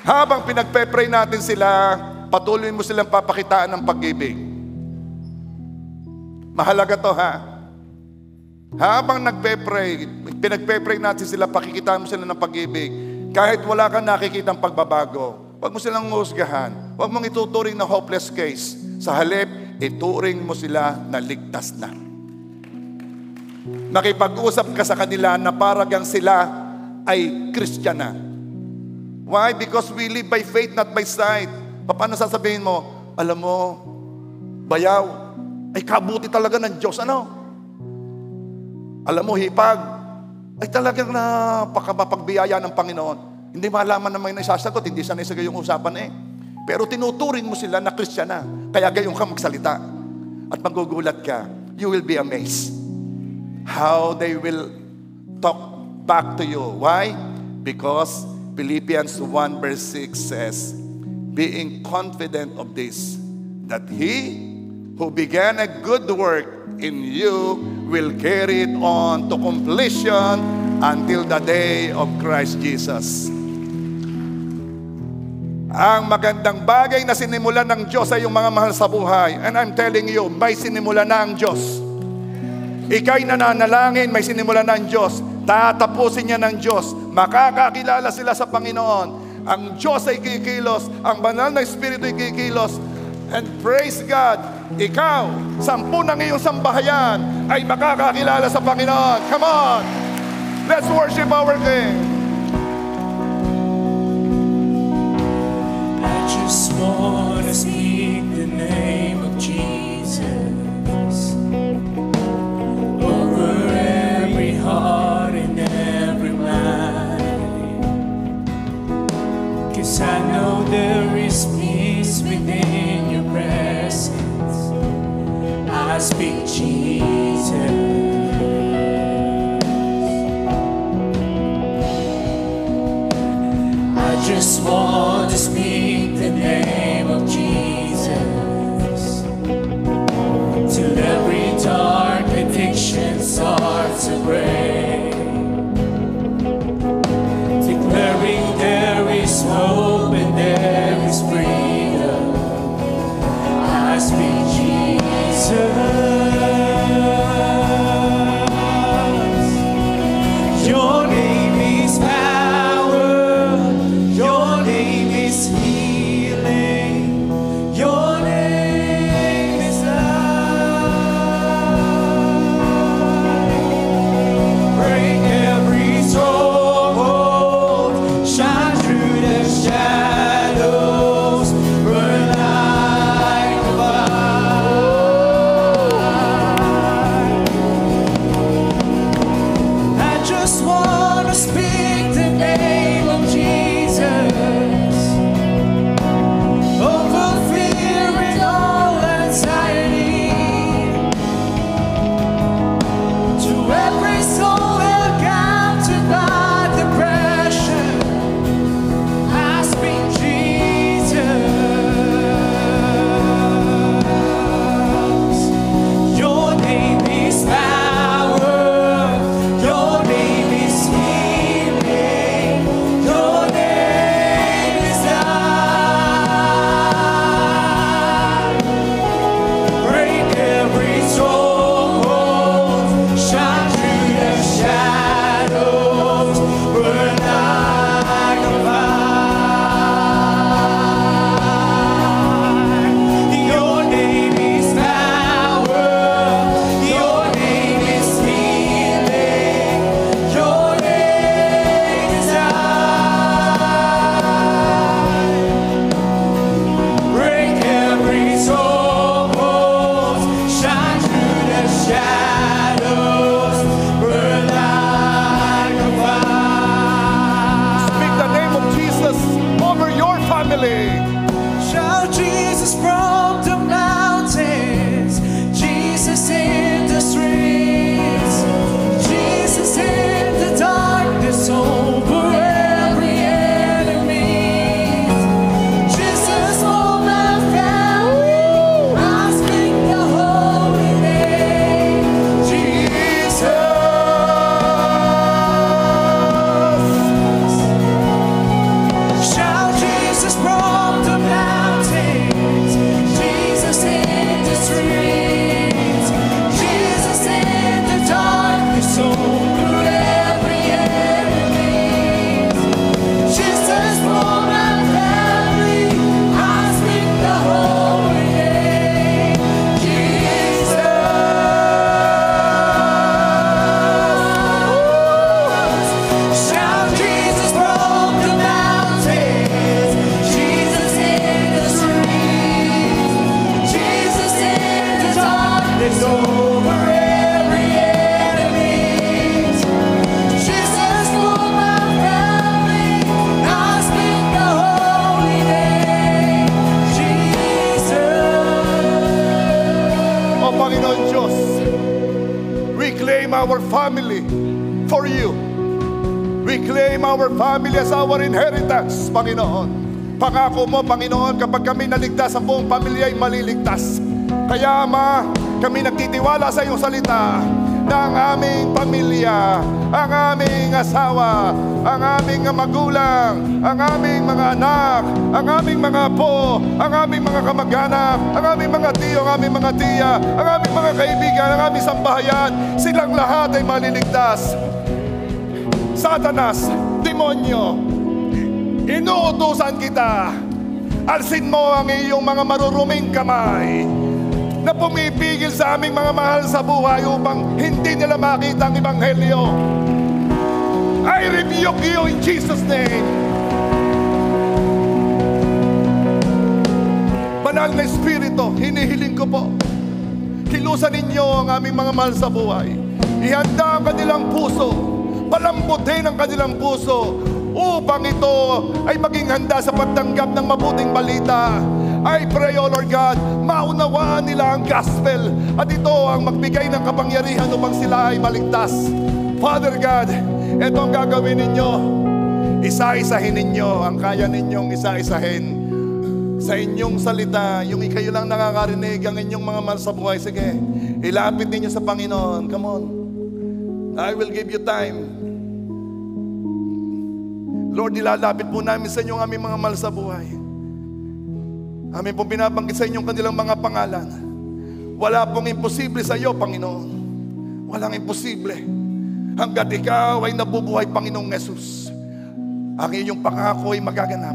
Habang pinagpe-pray natin sila, patuloy mo silang papakitaan ng pag-ibig. Mahalaga to Habang pinagpe-pray natin sila, pakikitaan mo sila ng pag-ibig. Kahit wala kang nakikitang pagbabago, huwag mo silang husgahan. Huwag mong ituturing na hopeless case. Sa halip, ituring mo sila na ligtas na. Makipag-usap ka sa kanila na paragang sila ay Christian na. Why? Because we live by faith, not by sight. Paano sasabihin mo, alam mo, bayaw, ay kabuti talaga ng Diyos. Alam mo, hipag, ay talagang napakapagbiyaya ng Panginoon. Hindi malaman na may naisasagot, hindi sanay sa gayong usapan Pero tinuturing mo sila na Christian na. Kaya gayong ka magsalita. At magugulat ka. You will be amazed. How they will talk back to you. Why? Because Philippians 1 verse 6 says, being confident of this, that He who began a good work in you will carry it on to completion until the day of Christ Jesus. Ang magandang bagay na sinimulan ng Diyos ay yung mga mahal sa buhay. And I'm telling you, may sinimulan na ang Diyos. Ika'y nananalangin, may sinimulan ng Diyos. Tatapusin niya ng Diyos. Makakakilala sila sa Panginoon. Ang Diyos ay kikilos. Ang banal na Espiritu ay kikilos. And praise God, ikaw, 10 ng iyong sambahayan ay makakakilala sa Panginoon. Come on! Let's worship our King. I just want to speak the name of Jesus over every heart and every mind. 'Cause I know there is peace within your presence. I speak Jesus. I just want to speak the name of Jesus till every dark addiction starts to break, declaring there is hope and there is freedom. I speak Jesus. Your name is power. Your name is healing. Your name is life. Break every stronghold. Shine through the shadows. Burn like a fire. I just want to speak the name of Jesus over fear and all anxiety, to every soul held captive by depression. I speak Jesus. Your name is power. Your name is healing. Your name is life. Break every stronghold. Shine through the shadows. Burn like a fire. Your name is power. Your name is healing. Your name is life. Break every stronghold. Shine through the shadows. Burn like a fire. Speak the name of Jesus over your family. Shout Jesus from the mountains, Jesus in the streets, Jesus in the darkness over every enemy. Jesus for my family, I speak the holy name, Jesus. Shout Jesus from the mountains, Jesus in the streets, Jesus in the darkness over every enemy. Jesus for my family, I speak the holy name, Jesus. Shout Jesus from the mountains, Jesus in the streets, Jesus in the darkness over every enemy. Jesus for my family, I speak the holy name, Jesus. O Panginoon Diyos, we claim our family for you. We claim our family as our inheritance, Panginoon. Pangako mo, Panginoon, kapag kami naligtas, ang buong pamilya ay maliligtas. Kaya, Ama, kami nagtitiwala sa iyong salita na ang aming pamilya, ang aming asawa, ang aming magulang, ang aming mga anak, ang aming mga apo, ang aming mga kamag-anak, ang aming mga tiyo, ang aming mga tiya, ang aming mga kaibigan, ang aming sambahayan, silang lahat ay maliligtas. Satanas, demonyo, inuutusan kita, alsin mo ang iyong mga maruruming kamay na pumipigil sa aming mga mahal sa buhay upang hindi nila makita ang Ebanghelyo. I rebuke you in Jesus' name. Banal na Espiritu, hinihiling ko po, kilusan ninyo ang aming mga mahal sa buhay. Ihanda ang kanilang puso, palambutin ang kanilang puso upang ito ay maging handa sa pagtanggap ng mabuting balita. I pray, O Lord God, maunawaan nila ang gospel at ito ang magbigay ng kapangyarihan upang sila ay maligtas. Father God, ito ang gagawin ninyo. Isa-isahin ninyo ang kaya ninyong isa-isahin sa inyong salita. Yung kayo lang nakakarinig ang inyong mga mahal sa buhay. Sige, ilapit ninyo sa Panginoon. Come on. I will give you time. Lord, ilalapit po namin sa inyo ang aming mga mahal sa buhay. Amin pong binabanggit sa inyong kanilang mga pangalan. Wala pong imposible sa iyo, Panginoon. Walang imposible. Hanggat ikaw ay nabubuhay, Panginoong Jesus, ang iyong pangako ay magaganap.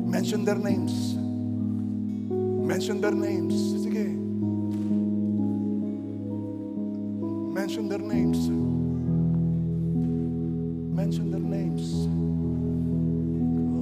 Mention their names. Mention their names. Sige. Mention their names. Mention their names. Go.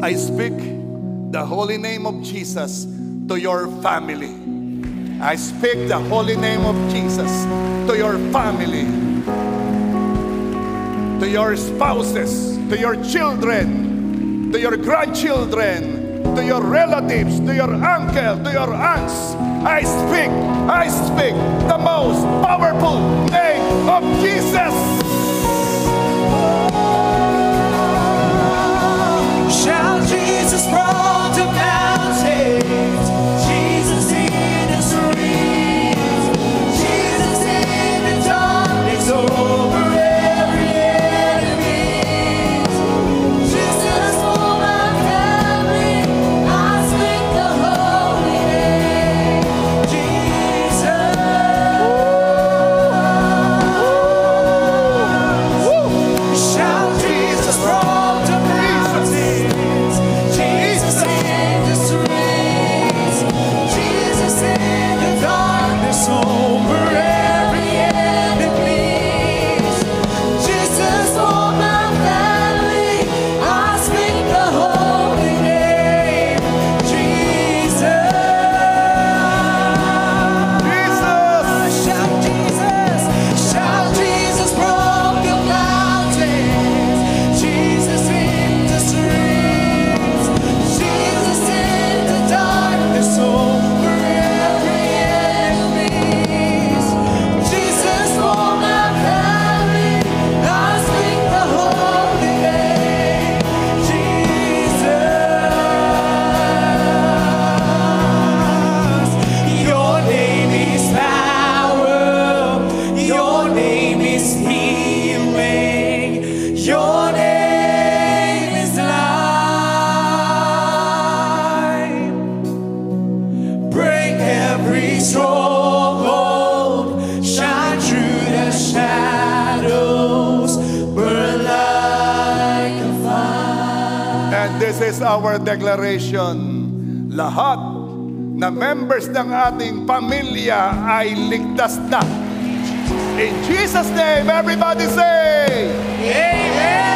I speak the holy name of Jesus to your family. I speak the holy name of Jesus to your family, to your spouses, to your children, to your grandchildren, to your relatives, to your uncle, to your aunts. I speak the most powerful name of Jesus. Shout Jesus from the mountains, Jesus in the streets, Jesus in the darkness over every enemy. Jesus for my family, I speak the holy name, Jesus. is healing. Your name is life. Break every stronghold. Shine through the shadows. Burn like a fire. And this is our declaration. Lahat na members ng ating pamilya ay ligtas na. In Jesus' name, everybody say, Amen.